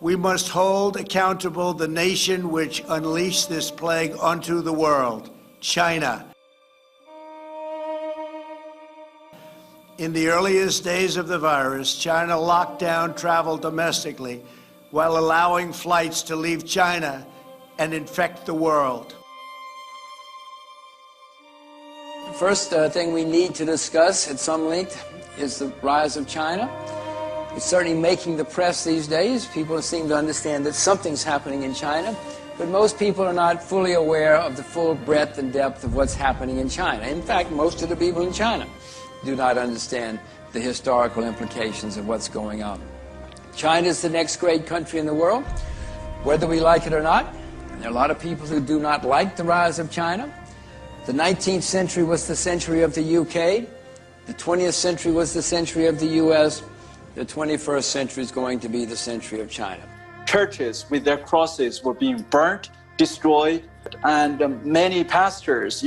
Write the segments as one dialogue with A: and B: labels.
A: We must hold accountable the nation which unleashed this plague onto the world, China. In the earliest days of the virus, China locked down travel domestically while allowing flights to leave China and infect the world.
B: The first thing we need to discuss at some length is the rise of China. It's certainly making the press these days. People seem to understand that something's happening in China, but most people are not fully aware of the full breadth and depth of what's happening in China. In fact, most of the people in China do not understand the historical implications of what's going on. China is the next great country in the world, whether we like it or not. There are a lot of people who do not like the rise of China. The 19th century was the century of the UK. The 20th century was the century of the US. The 21st century is going to be the century of China.
C: Churches with their crosses were being burnt, destroyed, and many pastors,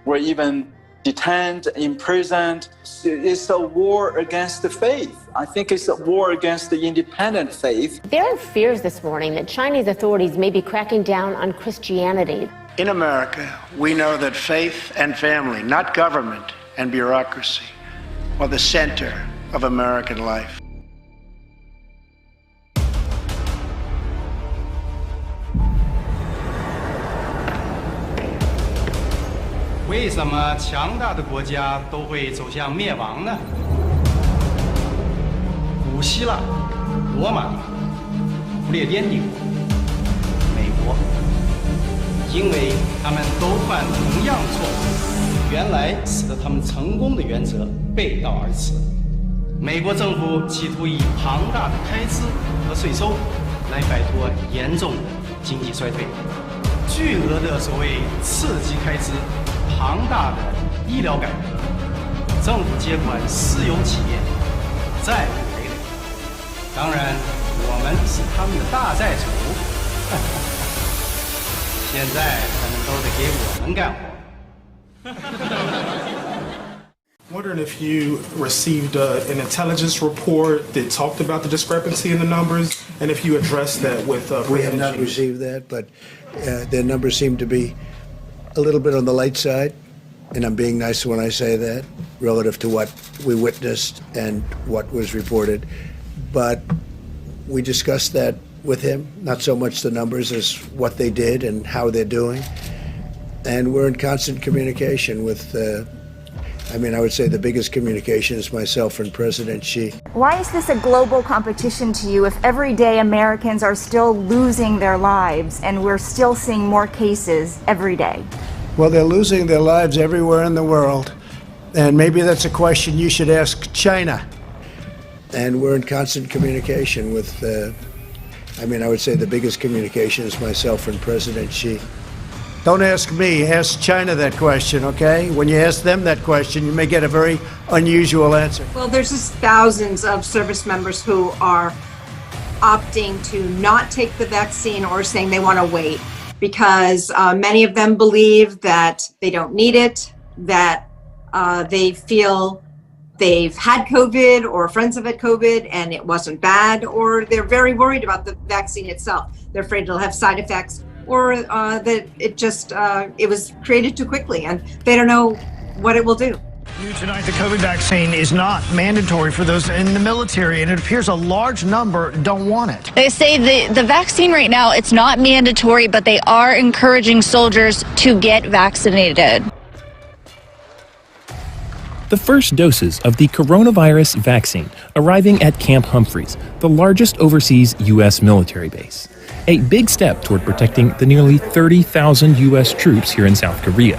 C: were even detained, imprisoned. It's a war against the faith. I think it's a war against the independent faith.
D: There are fears this morning that Chinese authorities may be cracking down on Christianity.
A: In America, we know that faith and family, not government and bureaucracy, are the center of American life.
E: 为什么强大的国家都会走向灭亡呢？古希腊、罗马、不列颠帝国、美国，因为他们都犯同样错误，原来使得他们成功的原则背道而驰。美国政府企图以庞大的开支和税收来摆脱严重的经济衰退，巨额的所谓刺激开支。 庞大的医疗改革，政府接管私有企业，债务累累。当然，我们是他们的大债主。现在他们都得给我们干活。
F: Wondering if you received an intelligence report that talked about the discrepancy in the numbers, and if you addressed that with
A: We have not received that, but their numbers seem to be a little bit on the light side, and I'm being nice when I say that, relative to what we witnessed and what was reported. But we discussed that with him, not so much the numbers as what they did and how they're doing. And we're in constant communication with, I would say the biggest communication is myself and President Xi.
G: Why is this a global competition to you if every day Americans are still losing their lives and we're still seeing more cases every day?
A: Well, they're losing their lives everywhere in the world. And maybe that's a question you should ask China. And we're in constant communication with, I would say the biggest communication is myself and President Xi. Don't ask me, ask China that question, okay? When you ask them that question, you may get a very unusual answer.
H: Well, there's just thousands of service members who are opting to not take the vaccine or saying they want to wait because many of them believe that they don't need it, that they feel they've had COVID or friends have had COVID and it wasn't bad, or they're very worried about the vaccine itself. They're afraid it'll have side effects, or that it was created too quickly and they don't know what it will do.
I: New tonight, the COVID vaccine is not mandatory for those in the military, and it appears a large number don't want it.
J: They say the vaccine right now, it's not mandatory, but they are encouraging soldiers to get vaccinated.
K: The first doses of the coronavirus vaccine arriving at Camp Humphreys, the largest overseas U.S. military base. A big step toward protecting the nearly 30,000 U.S. troops here in South Korea.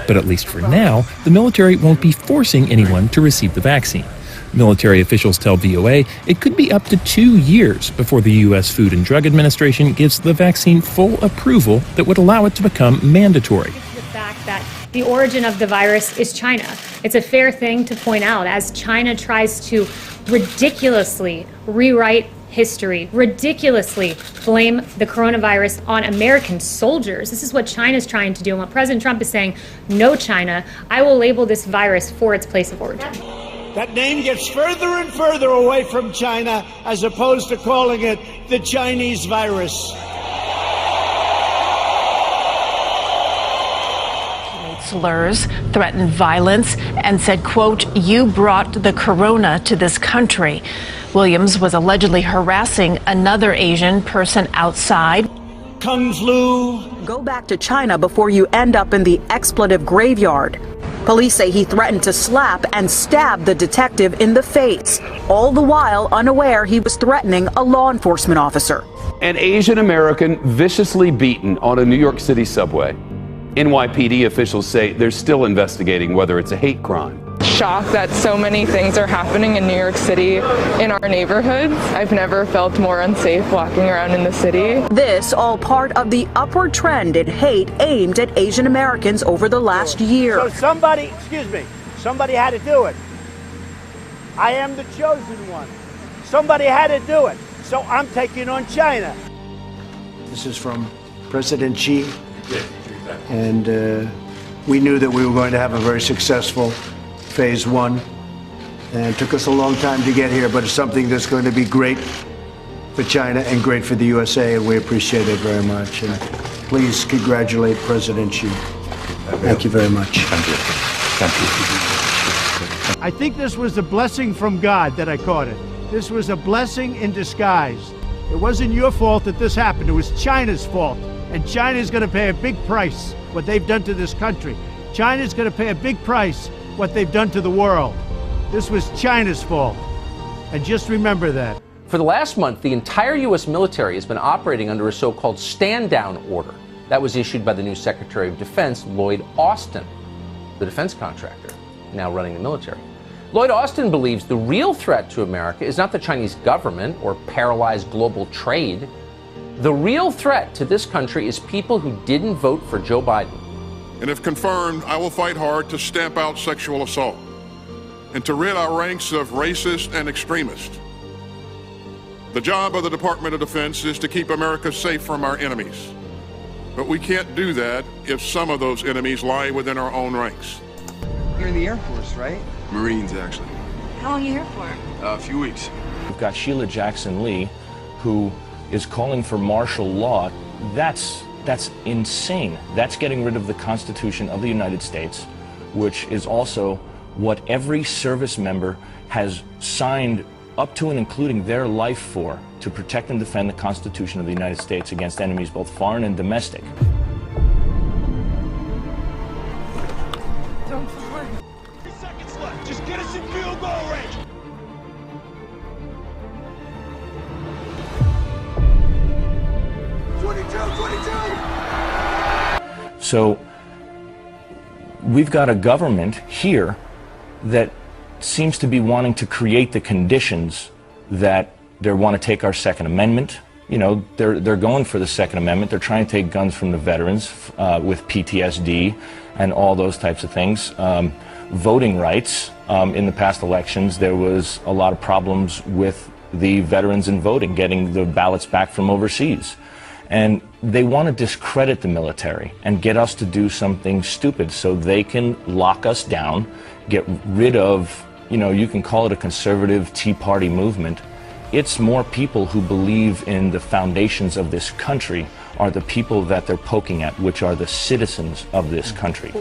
K: But at least for now, the military won't be forcing anyone to receive the vaccine. Military officials tell VOA it could be up to 2 years before the U.S. Food and Drug Administration gives the vaccine full approval that would allow it to become mandatory.
L: The fact that the origin of the virus is China. It's a fair thing to point out as China tries to ridiculously rewrite history, ridiculously blame the coronavirus on American soldiers. This is what China's trying to do. And what President Trump is saying, no China, I will label this virus for its place of origin.
M: that name gets further and further away from China as opposed to calling it the Chinese virus.
N: Slurs, threatened violence, and said, quote, "You brought the corona to this country." Williams was allegedly harassing another Asian person outside.
M: Kung flu.
O: Go back to China before you end up in the expletive graveyard. Police say he threatened to slap and stab the detective in the face, all the while unaware he was threatening a law enforcement officer.
P: An Asian American viciously beaten on a New York City subway. NYPD officials say they're still investigating whether it's a hate crime.
Q: Shocked that so many things are happening in New York City in our neighborhoods. I've never felt more unsafe walking around in the city.
O: This all part of the upward trend in hate aimed at Asian Americans over the last year.
M: So somebody had to do it. I am the chosen one. Somebody had to do it. So I'm taking on China. This is from President Xi. And we knew that we were going to have a very successful phase one. And it took us a long time to get here, but it's something that's going to be great for China and great for the USA, and we appreciate it very much. And please congratulate President Xi. Thank you very much.
P: Thank you. Thank you.
M: I think this was a blessing from God that I caught it. This was a blessing in disguise. It wasn't your fault that this happened. It was China's fault. And China's going to pay a big price, what they've done to this country. China's going to pay a big price, what they've done to the world. This was China's fault. And just remember that.
R: For the last month, the entire U.S. military has been operating under a so-called stand-down order that was issued by the new Secretary of Defense, Lloyd Austin, the defense contractor, now running the military. Lloyd Austin believes the real threat to America is not the Chinese government or paralyzed global trade. The real threat to this country is people who didn't vote for Joe Biden.
S: And if confirmed, I will fight hard to stamp out sexual assault and to rid our ranks of racists and extremists. The job of the Department of Defense is to keep America safe from our enemies. But we can't do that if some of those enemies lie within our own ranks.
T: You're in the Air Force, right?
U: Marines, actually.
T: How long are you here for?
U: A few weeks.
V: We've got Sheila Jackson Lee, who is calling for martial law. That's insane. That's getting rid of the Constitution of the United States, which is also what every service member has signed up to and including their life for, to protect and defend the Constitution of the United States against enemies both foreign and domestic.
T: Don't worry. 3 seconds left. Just get us in field goal range.
V: So we've got a government here that seems to be wanting to create the conditions that they want to take our Second Amendment. You know, they're going for the Second Amendment. They're trying to take guns from the veterans with PTSD and all those types of things. Voting rights. In the past elections, there was a lot of problems with the veterans in voting, getting the ballots back from overseas. And they want to discredit the military and get us to do something stupid so they can lock us down, get rid of, you know, you can call it a conservative Tea Party movement. It's more people who believe in the foundations of this country are the people that they're poking at, which are the citizens of this country.